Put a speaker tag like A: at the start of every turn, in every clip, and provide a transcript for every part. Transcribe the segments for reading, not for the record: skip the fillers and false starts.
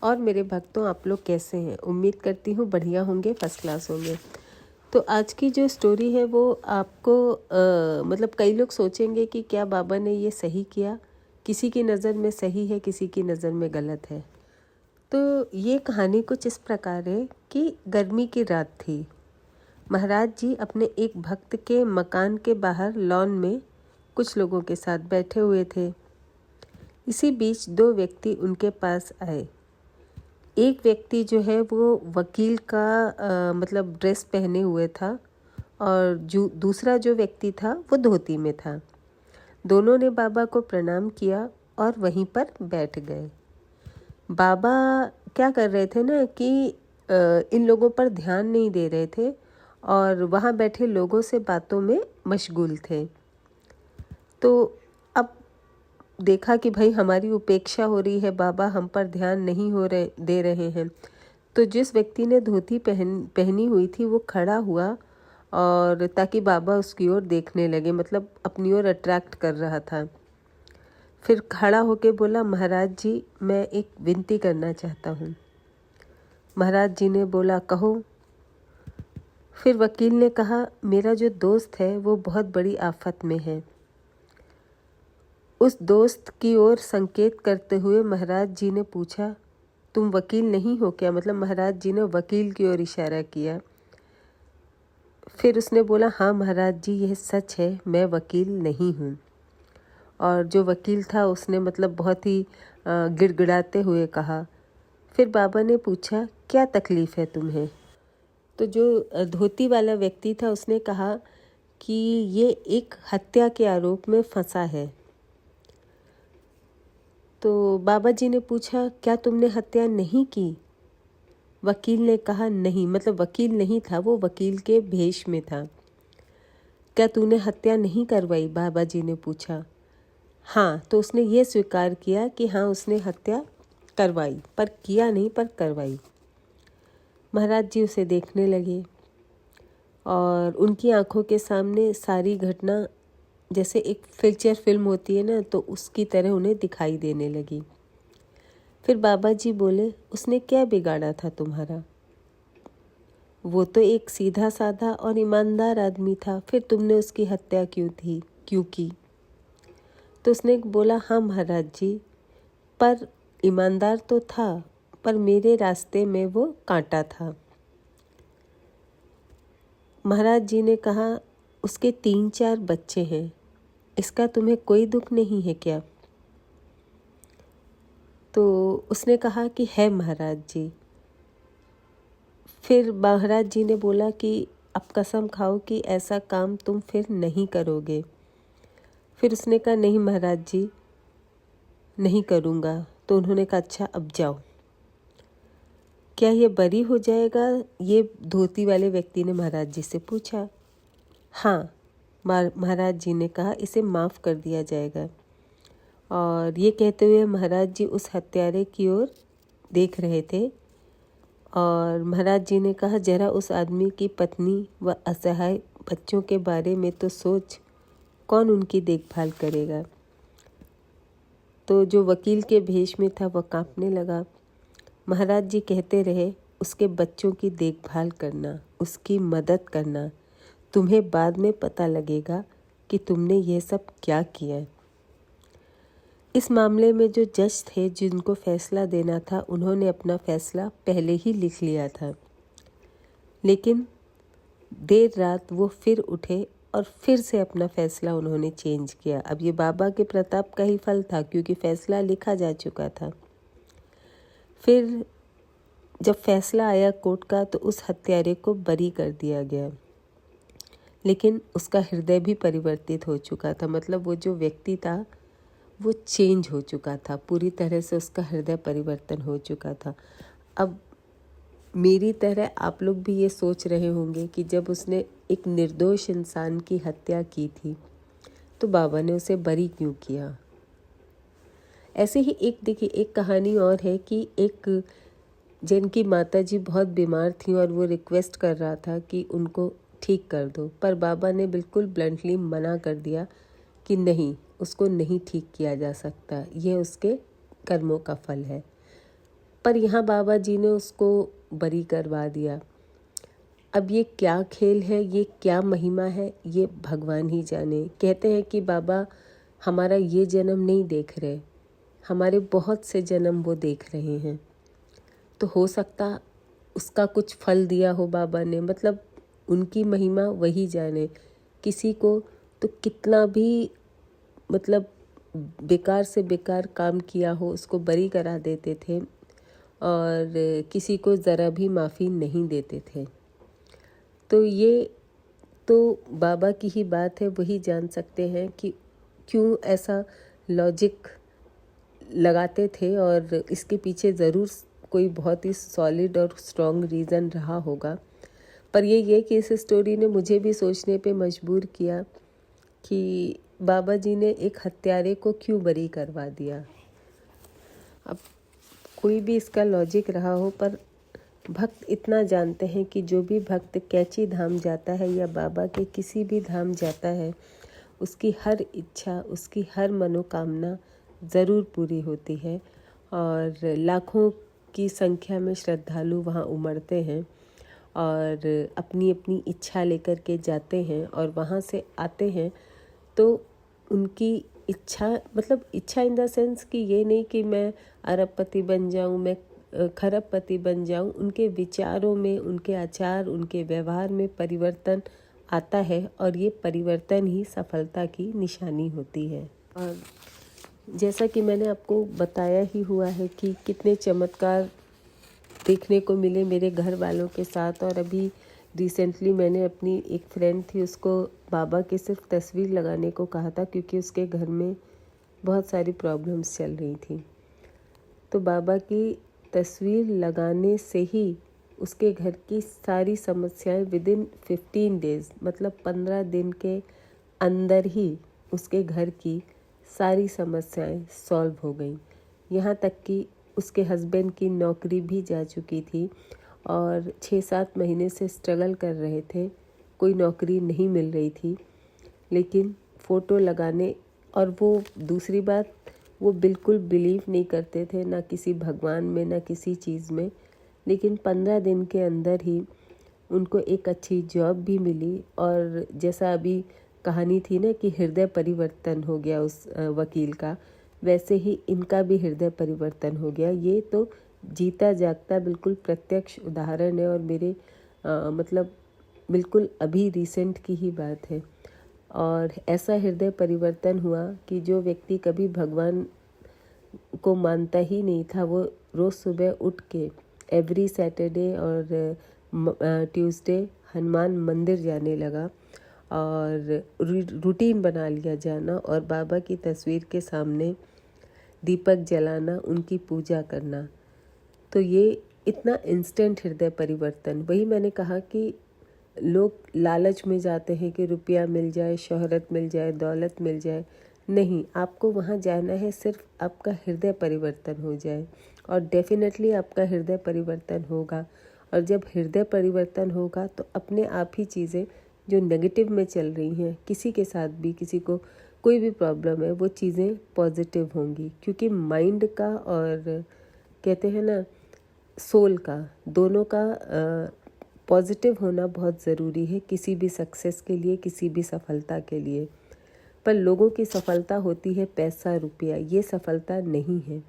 A: और मेरे भक्तों, आप लोग कैसे हैं? उम्मीद करती हूँ बढ़िया होंगे, फर्स्ट क्लास होंगे। तो आज की जो स्टोरी है वो आपको मतलब कई लोग सोचेंगे कि क्या बाबा ने ये सही किया। किसी की नज़र में सही है, किसी की नज़र में गलत है। तो ये कहानी कुछ इस प्रकार है कि गर्मी की रात थी। महाराज जी अपने एक भक्त के मकान के बाहर लॉन में कुछ लोगों के साथ बैठे हुए थे। इसी बीच दो व्यक्ति उनके पास आए। एक व्यक्ति जो है वो वकील का मतलब ड्रेस पहने हुए था, और जो दूसरा जो व्यक्ति था वो धोती में था। दोनों ने बाबा को प्रणाम किया और वहीं पर बैठ गए। बाबा क्या कर रहे थे ना कि इन लोगों पर ध्यान नहीं दे रहे थे और वहाँ बैठे लोगों से बातों में मशगूल थे। तो अब देखा कि भाई हमारी उपेक्षा हो रही है, बाबा हम पर ध्यान नहीं दे रहे हैं। तो जिस व्यक्ति ने धोती पहनी हुई थी वो खड़ा हुआ, और ताकि बाबा उसकी ओर देखने लगे, मतलब अपनी ओर अट्रैक्ट कर रहा था। फिर खड़ा होके बोला, महाराज जी मैं एक विनती करना चाहता हूँ। महाराज जी ने बोला, कहो। फिर वकील ने कहा, मेरा जो दोस्त है वो बहुत बड़ी आफत में है। उस दोस्त की ओर संकेत करते हुए महाराज जी ने पूछा, तुम वकील नहीं हो क्या? मतलब महाराज जी ने वकील की ओर इशारा किया। फिर उसने बोला, हाँ महाराज जी यह सच है, मैं वकील नहीं हूँ। और जो वकील था उसने मतलब बहुत ही गिड़गिड़ाते हुए कहा। फिर बाबा ने पूछा, क्या तकलीफ़ है तुम्हें? तो जो धोती वाला व्यक्ति था उसने कहा कि ये एक हत्या के आरोप में फंसा है। तो बाबा जी ने पूछा, क्या तुमने हत्या नहीं की? वकील ने कहा, नहीं, मतलब वकील नहीं था, वो वकील के भेष में था। क्या तूने हत्या नहीं करवाई? बाबा जी ने पूछा। हाँ, तो उसने ये स्वीकार किया कि हाँ उसने हत्या करवाई, पर किया नहीं, पर करवाई। महाराज जी उसे देखने लगे और उनकी आंखों के सामने सारी घटना जैसे एक फीचर फिल्म होती है ना, तो उसकी तरह उन्हें दिखाई देने लगी। फिर बाबा जी बोले, उसने क्या बिगाड़ा था तुम्हारा? वो तो एक सीधा साधा और ईमानदार आदमी था, फिर तुमने उसकी हत्या क्यों की? तो उसने बोला, हाँ महाराज जी, पर ईमानदार तो था, पर मेरे रास्ते में वो कांटा था। महाराज जी ने कहा, उसके 3-4 बच्चे हैं, इसका तुम्हें कोई दुख नहीं है क्या? तो उसने कहा कि है महाराज जी। फिर महाराज जी ने बोला कि अब कसम खाओ कि ऐसा काम तुम फिर नहीं करोगे। फिर उसने कहा, नहीं महाराज जी, नहीं करूँगा। तो उन्होंने कहा, अच्छा अब जाओ। क्या ये बरी हो जाएगा? ये धोती वाले व्यक्ति ने महाराज जी से पूछा। हाँ, महाराज जी ने कहा, इसे माफ़ कर दिया जाएगा। और ये कहते हुए महाराज जी उस हत्यारे की ओर देख रहे थे, और महाराज जी ने कहा, जरा उस आदमी की पत्नी व असहाय बच्चों के बारे में तो सोच, कौन उनकी देखभाल करेगा? तो जो वकील के भेष में था वह कांपने लगा। महाराज जी कहते रहे, उसके बच्चों की देखभाल करना, उसकी मदद करना, तुम्हें बाद में पता लगेगा कि तुमने यह सब क्या किया। इस मामले में जो जज थे जिनको फैसला देना था, उन्होंने अपना फैसला पहले ही लिख लिया था, लेकिन देर रात वो फिर उठे और फिर से अपना फैसला उन्होंने चेंज किया। अब ये बाबा के प्रताप का ही फल था, क्योंकि फैसला लिखा जा चुका था। फिर जब फैसला आया कोर्ट का, तो उस हत्यारे को बरी कर दिया गया, लेकिन उसका हृदय भी परिवर्तित हो चुका था। मतलब वो जो व्यक्ति था वो चेंज हो चुका था, पूरी तरह से उसका हृदय परिवर्तन हो चुका था। अब मेरी तरह आप लोग भी ये सोच रहे होंगे कि जब उसने एक निर्दोष इंसान की हत्या की थी, तो बाबा ने उसे बरी क्यों किया? ऐसे ही देखिए एक कहानी और है कि एक जिनकी माताजी बहुत बीमार थी और वो रिक्वेस्ट कर रहा था कि उनको ठीक कर दो, पर बाबा ने बिल्कुल ब्लंटली मना कर दिया कि नहीं, उसको नहीं ठीक किया जा सकता, यह उसके कर्मों का फल है। पर यहाँ बाबा जी ने उसको बरी करवा दिया। अब ये क्या खेल है, ये क्या महिमा है, ये भगवान ही जाने। कहते हैं कि बाबा हमारा ये जन्म नहीं देख रहे, हमारे बहुत से जन्म वो देख रहे हैं। तो हो सकता उसका कुछ फल दिया हो बाबा ने, मतलब उनकी महिमा वही जाने। किसी को तो कितना भी मतलब बेकार से बेकार काम किया हो उसको बरी करा देते थे, और किसी को ज़रा भी माफ़ी नहीं देते थे। तो ये तो बाबा की ही बात है, वही जान सकते हैं कि क्यों ऐसा लॉजिक लगाते थे, और इसके पीछे ज़रूर कोई बहुत ही सॉलिड और स्ट्रॉन्ग रीज़न रहा होगा। पर ये कि इस स्टोरी ने मुझे भी सोचने पे मजबूर किया कि बाबा जी ने एक हत्यारे को क्यों बरी करवा दिया। अब कोई भी इसका लॉजिक रहा हो, पर भक्त इतना जानते हैं कि जो भी भक्त कैची धाम जाता है या बाबा के किसी भी धाम जाता है, उसकी हर इच्छा, उसकी हर मनोकामना ज़रूर पूरी होती है। और लाखों की संख्या में श्रद्धालु वहाँ उमड़ते हैं और अपनी अपनी इच्छा लेकर के जाते हैं, और वहाँ से आते हैं तो उनकी इच्छा, मतलब इच्छा इन द सेंस कि ये नहीं कि मैं अरबपति बन जाऊँ, मैं खरबपति बन जाऊँ। उनके विचारों में, उनके आचार, उनके व्यवहार में परिवर्तन आता है, और ये परिवर्तन ही सफलता की निशानी होती है। और जैसा कि मैंने आपको बताया ही हुआ है कि कितने चमत्कार देखने को मिले मेरे घर वालों के साथ। और अभी रिसेंटली मैंने अपनी एक फ्रेंड थी, उसको बाबा की सिर्फ तस्वीर लगाने को कहा था, क्योंकि उसके घर में बहुत सारी प्रॉब्लम्स चल रही थी। तो बाबा की तस्वीर लगाने से ही उसके घर की सारी समस्याएं विदिन 15 डेज़, मतलब 15 दिन के अंदर ही उसके घर की सारी समस्याएं सॉल्व हो गई। यहाँ तक कि उसके हस्बैंड की नौकरी भी जा चुकी थी, और 6-7 महीने से स्ट्रगल कर रहे थे, कोई नौकरी नहीं मिल रही थी। लेकिन फ़ोटो लगाने, और वो दूसरी बात, वो बिल्कुल बिलीव नहीं करते थे, ना किसी भगवान में, ना किसी चीज़ में। लेकिन 15 दिन के अंदर ही उनको एक अच्छी जॉब भी मिली, और जैसा अभी कहानी थी ना कि हृदय परिवर्तन हो गया उस वकील का, वैसे ही इनका भी हृदय परिवर्तन हो गया। ये तो जीता जागता बिल्कुल प्रत्यक्ष उदाहरण है, और मेरे मतलब बिल्कुल अभी रिसेंट की ही बात है। और ऐसा हृदय परिवर्तन हुआ कि जो व्यक्ति कभी भगवान को मानता ही नहीं था, वो रोज़ सुबह उठ के एवरी सैटरडे और ट्यूसडे हनुमान मंदिर जाने लगा, और रूटीन बना लिया जाना, और बाबा की तस्वीर के सामने दीपक जलाना, उनकी पूजा करना। तो ये इतना इंस्टेंट हृदय परिवर्तन। वही मैंने कहा कि लोग लालच में जाते हैं कि रुपया मिल जाए, शोहरत मिल जाए, दौलत मिल जाए। नहीं, आपको वहाँ जाना है सिर्फ आपका हृदय परिवर्तन हो जाए, और डेफिनेटली आपका हृदय परिवर्तन होगा। और जब हृदय परिवर्तन होगा तो अपने आप ही चीज़ें जो नेगेटिव में चल रही हैं, किसी के साथ भी, किसी को कोई भी प्रॉब्लम है, वो चीज़ें पॉजिटिव होंगी। क्योंकि माइंड का और कहते हैं ना सोल का, दोनों का पॉजिटिव होना बहुत ज़रूरी है किसी भी सक्सेस के लिए, किसी भी सफलता के लिए। पर लोगों की सफलता होती है पैसा, रुपया, ये सफलता नहीं है।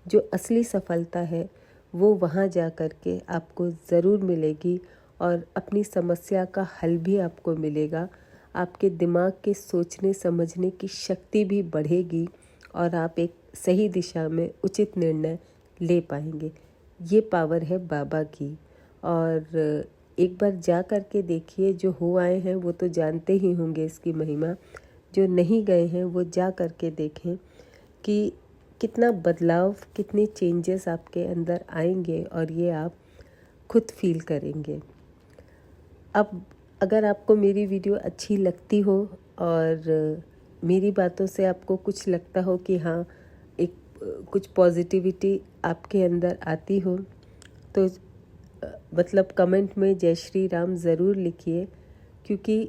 A: जो असली सफलता है वो वहाँ जा कर के आपको ज़रूर मिलेगी, और अपनी समस्या का हल भी आपको मिलेगा। आपके दिमाग के सोचने समझने की शक्ति भी बढ़ेगी, और आप एक सही दिशा में उचित निर्णय ले पाएंगे। ये पावर है बाबा की। और एक बार जा कर के देखिए, जो हो आए हैं वो तो जानते ही होंगे इसकी महिमा। जो नहीं गए हैं वो जा कर के देखें कि कितना बदलाव, कितने चेंजेस आपके अंदर आएंगे, और ये आप खुद फील करेंगे। अब अगर आपको मेरी वीडियो अच्छी लगती हो, और मेरी बातों से आपको कुछ लगता हो कि हाँ, एक कुछ पॉजिटिविटी आपके अंदर आती हो, तो मतलब कमेंट में जय श्री राम ज़रूर लिखिए। क्योंकि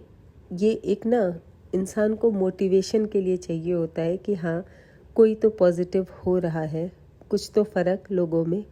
A: ये एक ना इंसान को मोटिवेशन के लिए चाहिए होता है कि हाँ, कोई तो पॉजिटिव हो रहा है, कुछ तो फ़र्क लोगों में